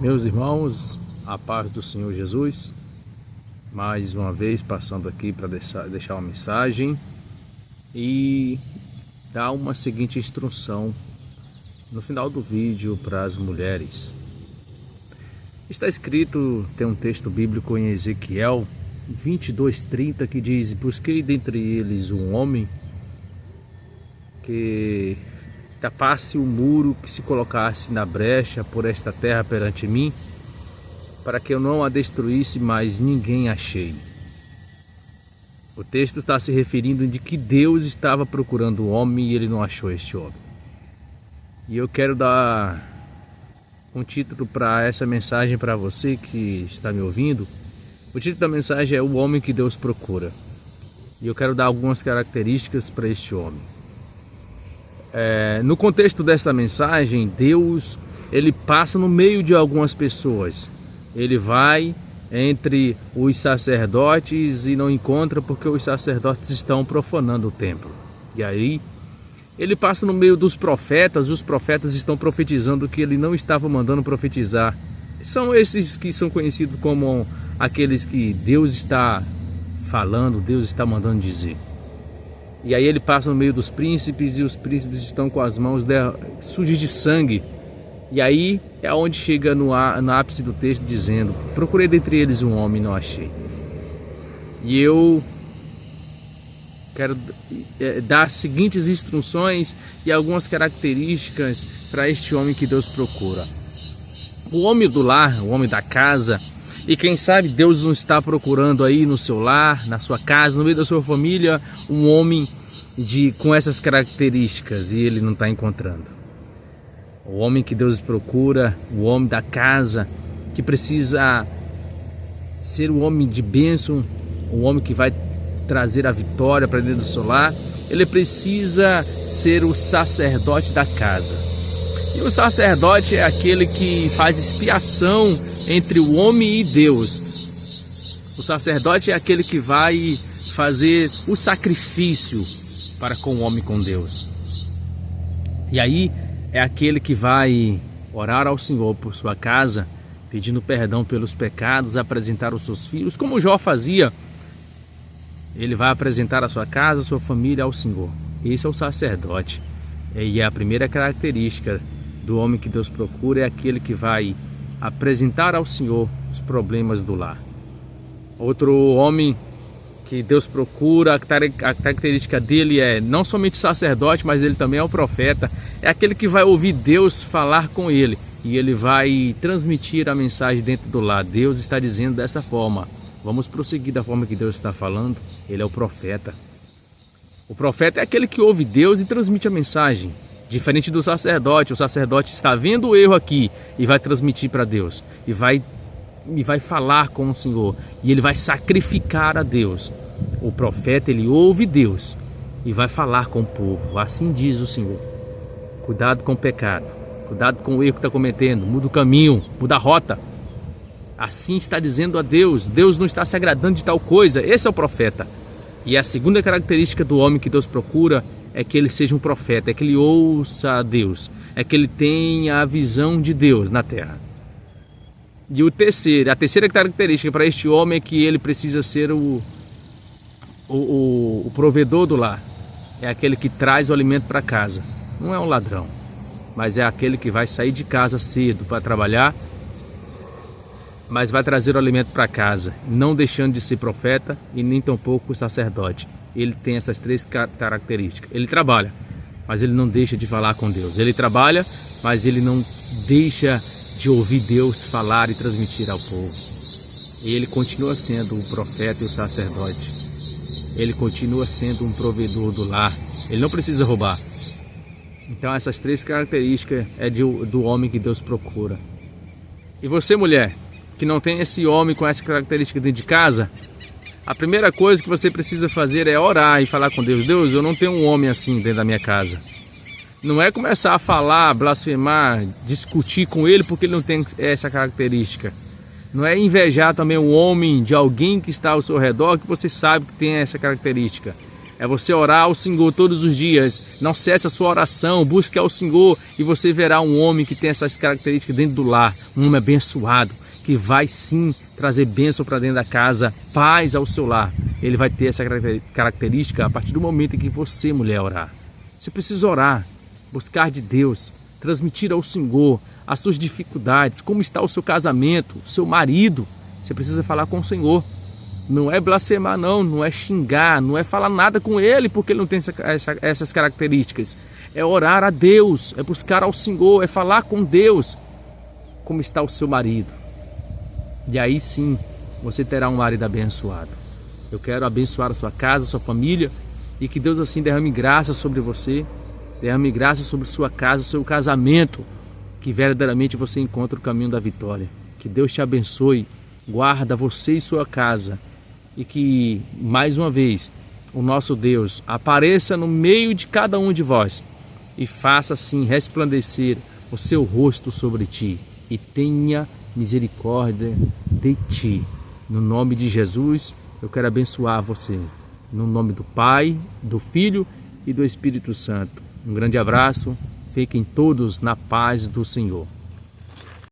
Meus irmãos, a paz do Senhor Jesus, mais uma vez passando aqui para deixar uma mensagem e dar uma seguinte instrução no final do vídeo para as mulheres. Está escrito, tem um texto bíblico em Ezequiel 22:30 que diz: busquei dentre eles um homem que tapasse o muro, que se colocasse na brecha por esta terra perante mim, para que eu não a destruísse, mas ninguém achei. O texto está se referindo de que Deus estava procurando o homem e ele não achou este homem. E eu quero dar um título para essa mensagem para você que está me ouvindo. O título da mensagem é O Homem que Deus Procura. E eu quero dar algumas características para este homem. No contexto desta mensagem, Deus ele passa no meio de algumas pessoas. Ele vai entre os sacerdotes e não encontra porque os sacerdotes estão profanando o templo. E aí ele passa no meio dos profetas, os profetas estão profetizando que ele não estava mandando profetizar. São esses que são conhecidos como aqueles que Deus está falando, Deus está mandando dizer. E aí ele passa no meio dos príncipes e os príncipes estão com as mãos sujas de sangue. E aí é onde chega no ápice do texto dizendo: procurei dentre eles um homem e não achei. E eu quero dar as seguintes instruções e algumas características para este homem que Deus procura. O homem do lar, o homem da casa, e quem sabe Deus não está procurando aí no seu lar, na sua casa, no meio da sua família, um homem com essas características e ele não está encontrando. O homem que Deus procura, o homem da casa, que precisa ser o homem de bênção, o homem que vai trazer a vitória para dentro do seu lar, ele precisa ser o sacerdote da casa. E o sacerdote é aquele que faz expiação entre o homem e Deus. O sacerdote é aquele que vai fazer o sacrifício para com o homem com Deus. E aí é aquele que vai orar ao Senhor por sua casa, pedindo perdão pelos pecados, apresentar os seus filhos, como Jó fazia. Ele vai apresentar a sua casa, a sua família ao Senhor. Esse é o sacerdote. E é a primeira característica do homem que Deus procura, é aquele que vai apresentar ao Senhor os problemas do lar. Outro homem que Deus procura, a característica dele é não somente sacerdote, mas ele também é o profeta. É aquele que vai ouvir Deus falar com ele e ele vai transmitir a mensagem dentro do lar. Deus está dizendo dessa forma, vamos prosseguir da forma que Deus está falando. Ele é o profeta. O profeta é aquele que ouve Deus e transmite a mensagem. Diferente do sacerdote, o sacerdote está vendo o erro aqui e vai transmitir para Deus. E vai falar com o Senhor. E ele vai sacrificar a Deus. O profeta, ele ouve Deus e vai falar com o povo. Assim diz o Senhor. Cuidado com o pecado. Cuidado com o erro que está cometendo. Muda o caminho, muda a rota. Assim está dizendo a Deus. Deus não está se agradando de tal coisa. Esse é o profeta. E a segunda característica do homem que Deus procura é que ele seja um profeta, é que ele ouça a Deus, é que ele tenha a visão de Deus na terra. E a terceira característica para este homem é que ele precisa ser o provedor do lar. É aquele que traz o alimento para casa. Não é um ladrão, mas é aquele que vai sair de casa cedo para trabalhar, mas vai trazer o alimento para casa, não deixando de ser profeta e nem tampouco sacerdote. Ele tem essas três características. Ele trabalha, mas ele não deixa de falar com Deus. Ele trabalha, mas ele não deixa de ouvir Deus falar e transmitir ao povo. E ele continua sendo o profeta e o sacerdote. Ele continua sendo um provedor do lar. Ele não precisa roubar. Então essas três características é do homem que Deus procura. E você, mulher, que não tem esse homem com essa característica dentro de casa, a primeira coisa que você precisa fazer é orar e falar com Deus. Deus, eu não tenho um homem assim dentro da minha casa. Não é começar a falar, blasfemar, discutir com ele porque ele não tem essa característica. Não é invejar também o homem de alguém que está ao seu redor que você sabe que tem essa característica. É você orar ao Senhor todos os dias. Não cesse a sua oração, busque ao Senhor e você verá um homem que tem essas características dentro do lar. Um homem abençoado, que vai sim trazer bênção para dentro da casa, paz ao seu lar. Ele vai ter essa característica a partir do momento em que você, mulher, orar. Você precisa orar, buscar de Deus, transmitir ao Senhor as suas dificuldades, como está o seu casamento, o seu marido. Você precisa falar com o Senhor. Não é blasfemar não é xingar, não é falar nada com ele porque ele não tem essas características. É orar a Deus, é buscar ao Senhor, é falar com Deus como está o seu marido. E aí sim, você terá um marido abençoado. Eu quero abençoar a sua casa, a sua família e que Deus assim derrame graça sobre você, derrame graça sobre sua casa, seu casamento, que verdadeiramente você encontre o caminho da vitória. Que Deus te abençoe, guarda você e sua casa. E que, mais uma vez, o nosso Deus apareça no meio de cada um de vós e faça assim resplandecer o seu rosto sobre ti e tenha misericórdia de ti. No nome de Jesus, eu quero abençoar você. No nome do Pai, do Filho e do Espírito Santo. Um grande abraço, fiquem todos na paz do Senhor.